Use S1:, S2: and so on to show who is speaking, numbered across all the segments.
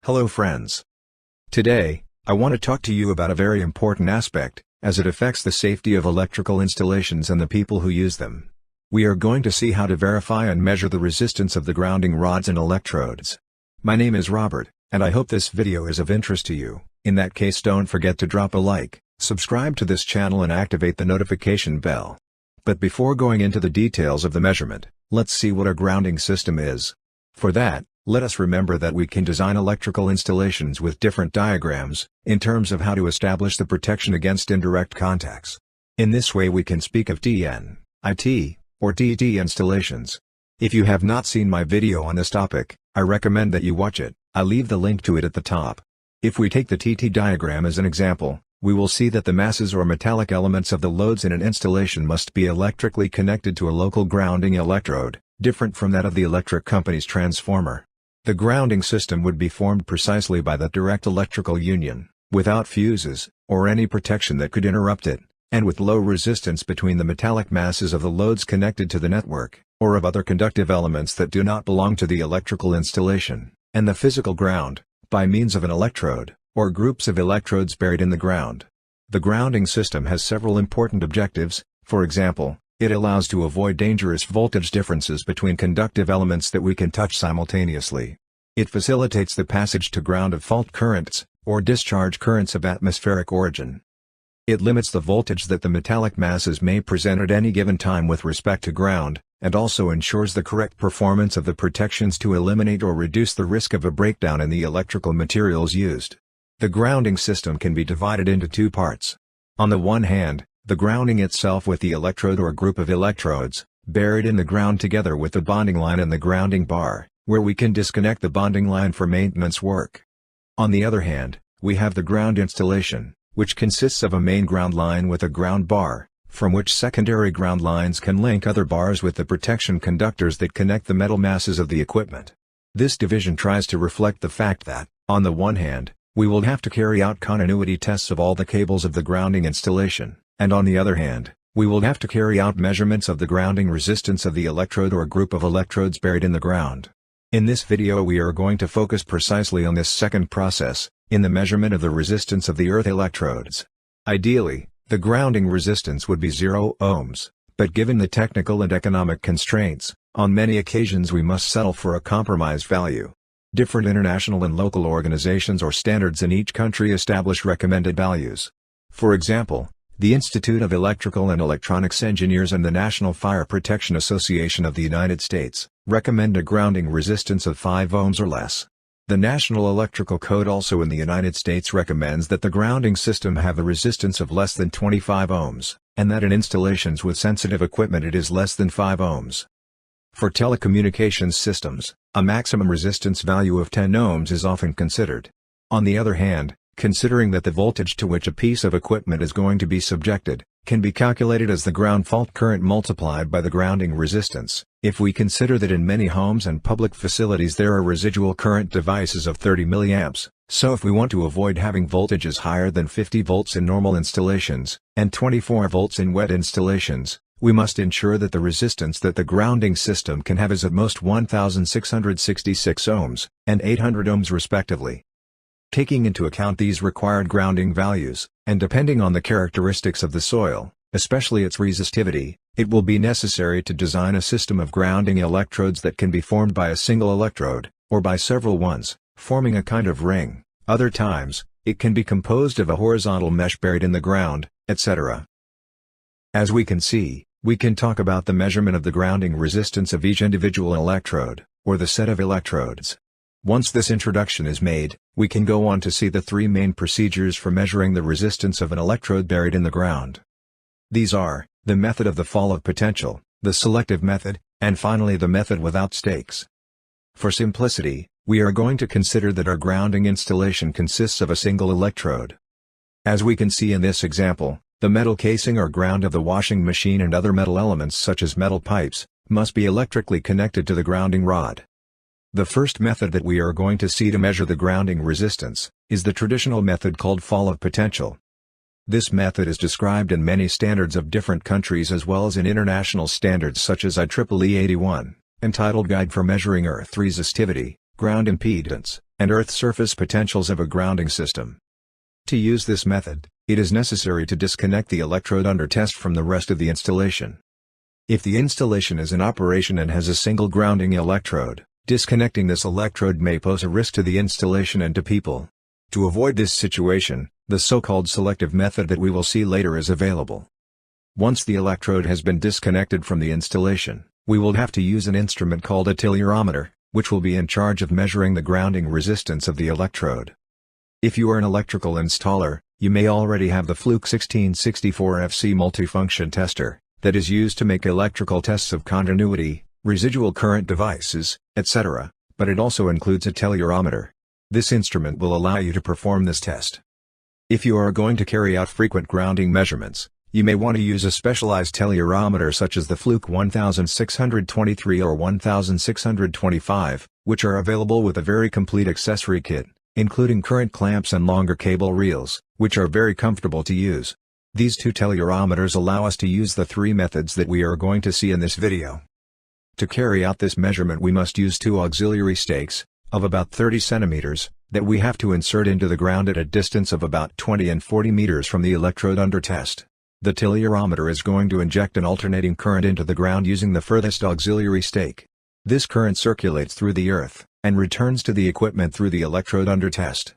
S1: Hello friends. Today, I want to talk to you about a very important aspect, as it affects the safety of electrical installations and the people who use them. We are going to see how to verify and measure the resistance of the grounding rods and electrodes. My name is Robert, and I hope this video is of interest to you. In that case, don't forget to drop a like, subscribe to this channel and activate the notification bell. But before going into the details of the measurement, let's see what a grounding system is. For that, let us remember that we can design electrical installations with different diagrams, in terms of how to establish the protection against indirect contacts. In this way we can speak of TN, IT, or TT installations. If you have not seen my video on this topic, I recommend that you watch it. I'll leave the link to it at the top. If we take the TT diagram as an example, we will see that the masses or metallic elements of the loads in an installation must be electrically connected to a local grounding electrode, different from that of the electric company's transformer. The grounding system would be formed precisely by that direct electrical union, without fuses, or any protection that could interrupt it, and with low resistance between the metallic masses of the loads connected to the network, or of other conductive elements that do not belong to the electrical installation, and the physical ground, by means of an electrode, or groups of electrodes buried in the ground. The grounding system has several important objectives. For example, it allows to avoid dangerous voltage differences between conductive elements that we can touch simultaneously. It facilitates the passage to ground of fault currents, or discharge currents of atmospheric origin. It limits the voltage that the metallic masses may present at any given time with respect to ground, and also ensures the correct performance of the protections to eliminate or reduce the risk of a breakdown in the electrical materials used. The grounding system can be divided into two parts. On the one hand, the grounding itself with the electrode or group of electrodes, buried in the ground together with the bonding line and the grounding bar, where we can disconnect the bonding line for maintenance work. On the other hand, we have the ground installation, which consists of a main ground line with a ground bar, from which secondary ground lines can link other bars with the protection conductors that connect the metal masses of the equipment. This division tries to reflect the fact that, on the one hand, we will have to carry out continuity tests of all the cables of the grounding installation, and on the other hand, we will have to carry out measurements of the grounding resistance of the electrode or group of electrodes buried in the ground. In this video we are going to focus precisely on this second process, in the measurement of the resistance of the earth electrodes. Ideally, the grounding resistance would be 0 ohms, but given the technical and economic constraints, on many occasions we must settle for a compromise value. Different international and local organizations or standards in each country establish recommended values. For example, the Institute of Electrical and Electronics Engineers and the National Fire Protection Association of the United States recommend a grounding resistance of 5 ohms or less. The National Electrical Code also in the United States recommends that the grounding system have a resistance of less than 25 ohms, and that in installations with sensitive equipment it is less than 5 ohms. For telecommunications systems, a maximum resistance value of 10 ohms is often considered. On the other hand, considering that the voltage to which a piece of equipment is going to be subjected, can be calculated as the ground fault current multiplied by the grounding resistance, if we consider that in many homes and public facilities there are residual current devices of 30 mA, so if we want to avoid having voltages higher than 50 volts in normal installations, and 24 volts in wet installations, we must ensure that the resistance that the grounding system can have is at most 1666 ohms, and 800 ohms respectively. Taking into account these required grounding values, and depending on the characteristics of the soil, especially its resistivity, it will be necessary to design a system of grounding electrodes that can be formed by a single electrode, or by several ones, forming a kind of ring. Other times, it can be composed of a horizontal mesh buried in the ground, etc. As we can see, we can talk about the measurement of the grounding resistance of each individual electrode, or the set of electrodes. Once this introduction is made, we can go on to see the three main procedures for measuring the resistance of an electrode buried in the ground. These are, the method of the fall of potential, the selective method, and finally the method without stakes. For simplicity, we are going to consider that our grounding installation consists of a single electrode. As we can see in this example, the metal casing or ground of the washing machine and other metal elements such as metal pipes, must be electrically connected to the grounding rod. The first method that we are going to see to measure the grounding resistance, is the traditional method called fall of potential. This method is described in many standards of different countries as well as in international standards such as IEEE 81, entitled Guide for Measuring Earth Resistivity, Ground Impedance, and earth surface potentials of a grounding system. To use this method, it is necessary to disconnect the electrode under test from the rest of the installation. If the installation is in operation and has a single grounding electrode, disconnecting this electrode may pose a risk to the installation and to people. To avoid this situation, the so-called selective method that we will see later is available. Once the electrode has been disconnected from the installation, we will have to use an instrument called a telluriometer, which will be in charge of measuring the grounding resistance of the electrode. If you are an electrical installer, you may already have the Fluke 1664FC multifunction tester, that is used to make electrical tests of continuity, residual current devices, etc., but it also includes a telluriometer. This instrument will allow you to perform this test. If you are going to carry out frequent grounding measurements, you may want to use a specialized telluriometer such as the Fluke 1623 or 1625, which are available with a very complete accessory kit, including current clamps and longer cable reels, which are very comfortable to use. These two telluriometers allow us to use the three methods that we are going to see in this video. To carry out this measurement we must use two auxiliary stakes, of about 30 centimeters, that we have to insert into the ground at a distance of about 20 and 40 meters from the electrode under test. The telluriometer is going to inject an alternating current into the ground using the furthest auxiliary stake. This current circulates through the earth, and returns to the equipment through the electrode under test.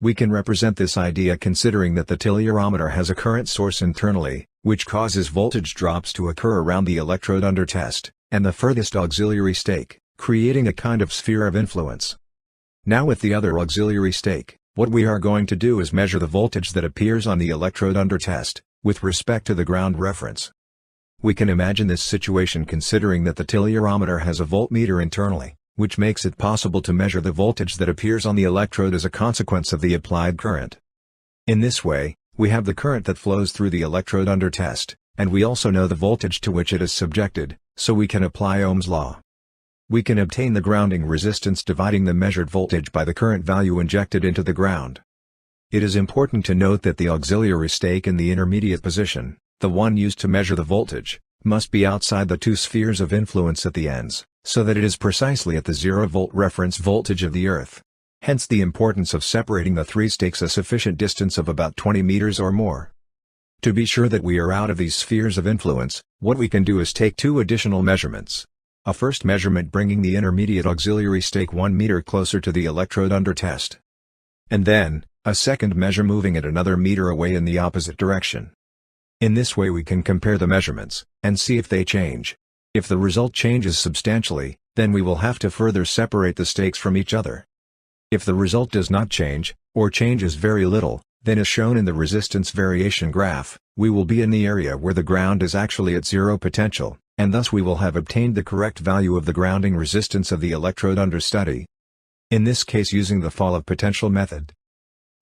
S1: We can represent this idea considering that the telluriometer has a current source internally, which causes voltage drops to occur around the electrode under test, and the furthest auxiliary stake, creating a kind of sphere of influence. Now with the other auxiliary stake, what we are going to do is measure the voltage that appears on the electrode under test, with respect to the ground reference. We can imagine this situation considering that the telluriometer has a voltmeter internally, which makes it possible to measure the voltage that appears on the electrode as a consequence of the applied current. In this way, we have the current that flows through the electrode under test, and we also know the voltage to which it is subjected, so we can apply Ohm's law. We can obtain the grounding resistance dividing the measured voltage by the current value injected into the ground. It is important to note that the auxiliary stake in the intermediate position, the one used to measure the voltage, must be outside the two spheres of influence at the ends, so that it is precisely at the 0-volt reference voltage of the earth. Hence the importance of separating the three stakes a sufficient distance of about 20 meters or more. To be sure that we are out of these spheres of influence, what we can do is take two additional measurements. A first measurement bringing the intermediate auxiliary stake 1 meter closer to the electrode under test. And then, a second measure moving it another meter away in the opposite direction. In this way we can compare the measurements, and see if they change. If the result changes substantially, then we will have to further separate the stakes from each other. If the result does not change, or changes very little, then as shown in the resistance variation graph, we will be in the area where the ground is actually at zero potential, and thus we will have obtained the correct value of the grounding resistance of the electrode under study. In this case using the fall of potential method.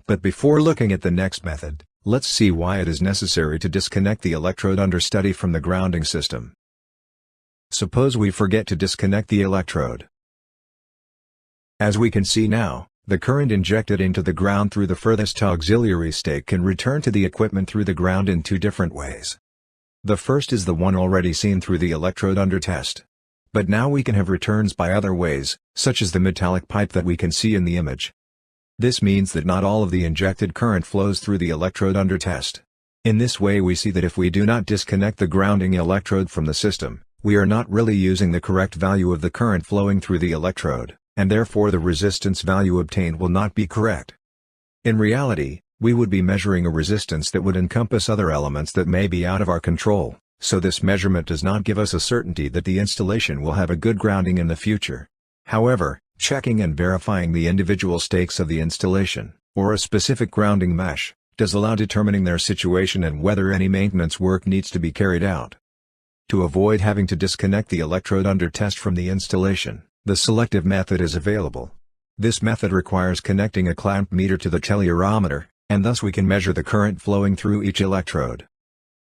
S1: But before looking at the next method, let's see why it is necessary to disconnect the electrode under study from the grounding system. Suppose we forget to disconnect the electrode. As we can see now, the current injected into the ground through the furthest auxiliary stake can return to the equipment through the ground in two different ways. The first is the one already seen through the electrode under test. But now we can have returns by other ways, such as the metallic pipe that we can see in the image. This means that not all of the injected current flows through the electrode under test. In this way we see that if we do not disconnect the grounding electrode from the system, we are not really using the correct value of the current flowing through the electrode, and therefore the resistance value obtained will not be correct. In reality, we would be measuring a resistance that would encompass other elements that may be out of our control, so this measurement does not give us a certainty that the installation will have a good grounding in the future. However, checking and verifying the individual stakes of the installation, or a specific grounding mesh, does allow determining their situation and whether any maintenance work needs to be carried out. To avoid having to disconnect the electrode under test from the installation, the selective method is available. This method requires connecting a clamp meter to the telluriometer, and thus we can measure the current flowing through each electrode.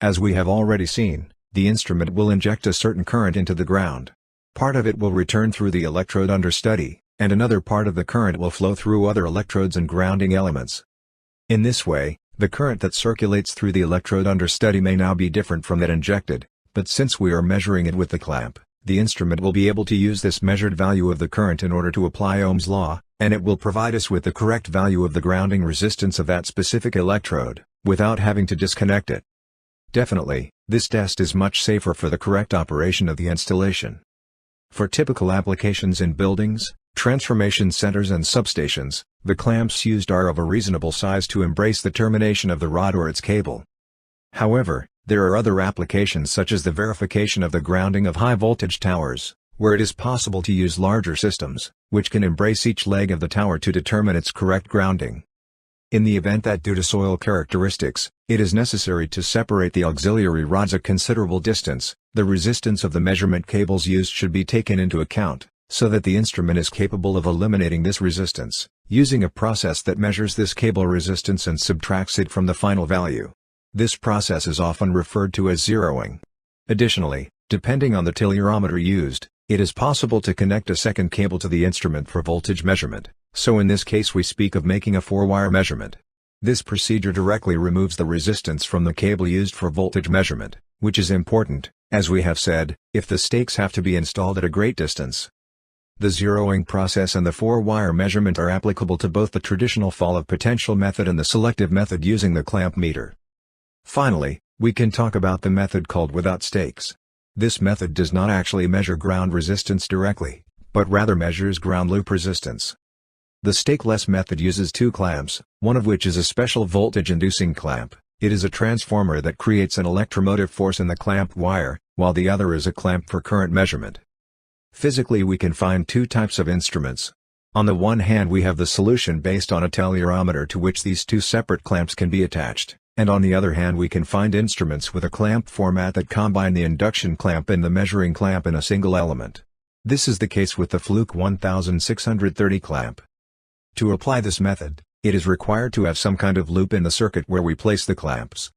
S1: As we have already seen, the instrument will inject a certain current into the ground. Part of it will return through the electrode under study, and another part of the current will flow through other electrodes and grounding elements. In this way, the current that circulates through the electrode under study may now be different from that injected, but since we are measuring it with the clamp, the instrument will be able to use this measured value of the current in order to apply Ohm's law, and it will provide us with the correct value of the grounding resistance of that specific electrode, without having to disconnect it. Definitely, this test is much safer for the correct operation of the installation. For typical applications in buildings, transformation centers and substations, the clamps used are of a reasonable size to embrace the termination of the rod or its cable. However, there are other applications such as the verification of the grounding of high-voltage towers, where it is possible to use larger systems, which can embrace each leg of the tower to determine its correct grounding. In the event that due to soil characteristics, it is necessary to separate the auxiliary rods a considerable distance, the resistance of the measurement cables used should be taken into account, so that the instrument is capable of eliminating this resistance, using a process that measures this cable resistance and subtracts it from the final value. This process is often referred to as zeroing. Additionally, depending on the telluriometer used, it is possible to connect a second cable to the instrument for voltage measurement, so in this case we speak of making a 4-wire measurement. This procedure directly removes the resistance from the cable used for voltage measurement, which is important, as we have said, if the stakes have to be installed at a great distance. The zeroing process and the 4-wire measurement are applicable to both the traditional fall of potential method and the selective method using the clamp meter. Finally, we can talk about the method called without stakes. This method does not actually measure ground resistance directly, but rather measures ground loop resistance. The stakeless method uses 2 clamps, one of which is a special voltage-inducing clamp. It is a transformer that creates an electromotive force in the clamp wire, while the other is a clamp for current measurement. Physically we can find 2 types of instruments. On the one hand we have the solution based on a telluriometer to which these 2 separate clamps can be attached, and on the other hand we can find instruments with a clamp format that combine the induction clamp and the measuring clamp in a single element. This is the case with the Fluke 1630 clamp. To apply this method, it is required to have some kind of loop in the circuit where we place the clamps.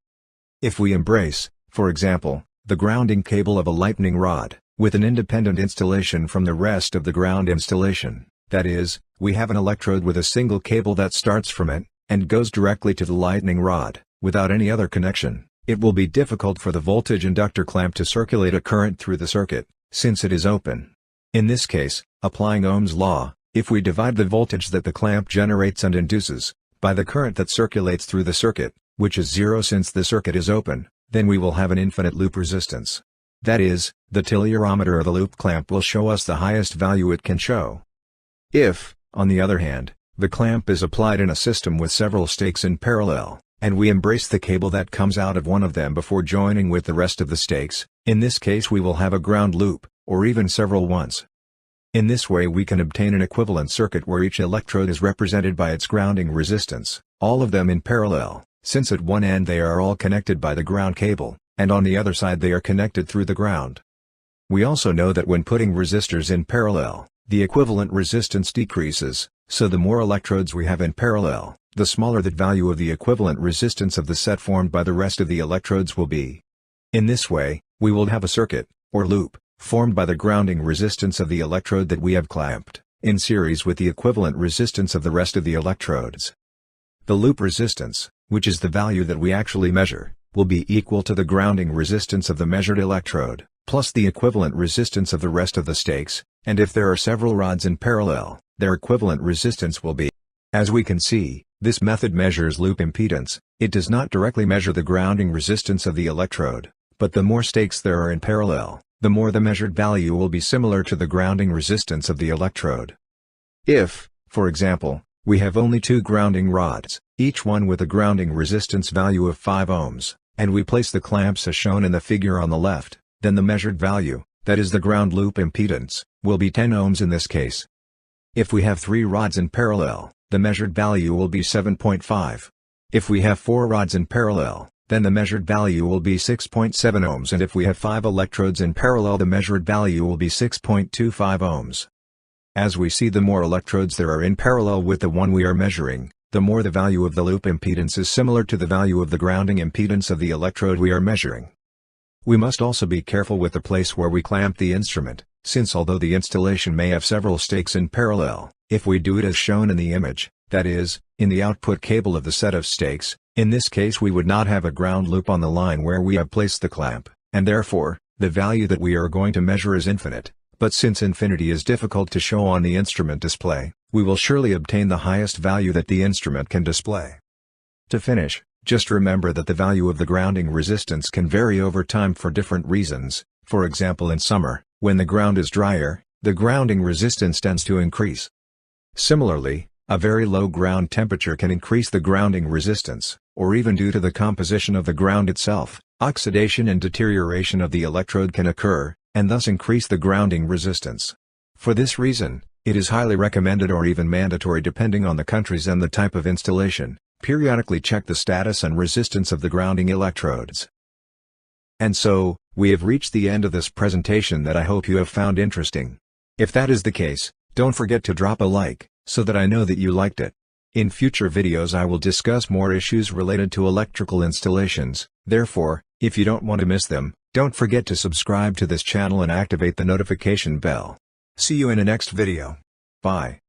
S1: If we embrace, for example, the grounding cable of a lightning rod, with an independent installation from the rest of the ground installation, that is, we have an electrode with a single cable that starts from it, and goes directly to the lightning rod, without any other connection, it will be difficult for the voltage inductor clamp to circulate a current through the circuit, since it is open. In this case, applying Ohm's law, if we divide the voltage that the clamp generates and induces, by the current that circulates through the circuit, which is 0 since the circuit is open, then we will have an infinite loop resistance. That is, the telluriometer or the loop clamp will show us the highest value it can show. If, on the other hand, the clamp is applied in a system with several stakes in parallel, and we embrace the cable that comes out of one of them before joining with the rest of the stakes, in this case we will have a ground loop, or even several ones. In this way we can obtain an equivalent circuit where each electrode is represented by its grounding resistance, all of them in parallel, since at one end they are all connected by the ground cable, and on the other side they are connected through the ground. We also know that when putting resistors in parallel, the equivalent resistance decreases, so the more electrodes we have in parallel, the smaller the value of the equivalent resistance of the set formed by the rest of the electrodes will be. In this way, we will have a circuit, or loop, formed by the grounding resistance of the electrode that we have clamped, in series with the equivalent resistance of the rest of the electrodes. The loop resistance, which is the value that we actually measure, will be equal to the grounding resistance of the measured electrode, plus the equivalent resistance of the rest of the stakes, and if there are several rods in parallel, their equivalent resistance will be. As we can see, this method measures loop impedance. It does not directly measure the grounding resistance of the electrode, but the more stakes there are in parallel, the more the measured value will be similar to the grounding resistance of the electrode. If, for example, we have only 2 grounding rods, each one with a grounding resistance value of 5 ohms, and we place the clamps as shown in the figure on the left, then the measured value, that is the ground loop impedance, will be 10 ohms in this case. If we have 3 rods in parallel, the measured value will be 7.5. If we have 4 rods in parallel, then the measured value will be 6.7 ohms, and if we have 5 electrodes in parallel the measured value will be 6.25 ohms. As we see, the more electrodes there are in parallel with the one we are measuring, the more the value of the loop impedance is similar to the value of the grounding impedance of the electrode we are measuring. We must also be careful with the place where we clamp the instrument, since although the installation may have several stakes in parallel, if we do it as shown in the image, that is, in the output cable of the set of stakes, in this case we would not have a ground loop on the line where we have placed the clamp, and therefore, The value that we are going to measure is infinite, but since infinity is difficult to show on the instrument display, we will surely obtain the highest value that the instrument can display. To finish, just remember that the value of the grounding resistance can vary over time for different reasons. For example, in summer, when the ground is drier, the grounding resistance tends to increase. Similarly, a very low ground temperature can increase the grounding resistance, or even due to the composition of the ground itself, oxidation and deterioration of the electrode can occur, and thus increase the grounding resistance. For this reason, it is highly recommended or even mandatory, depending on the countries and the type of installation, periodically check the status and resistance of the grounding electrodes. And so, we have reached the end of this presentation that I hope you have found interesting. If that is the case, don't forget to drop a like, so that I know that you liked it. In future videos I will discuss more issues related to electrical installations, therefore, if you don't want to miss them, don't forget to subscribe to this channel and activate the notification bell. See you in the next video. Bye.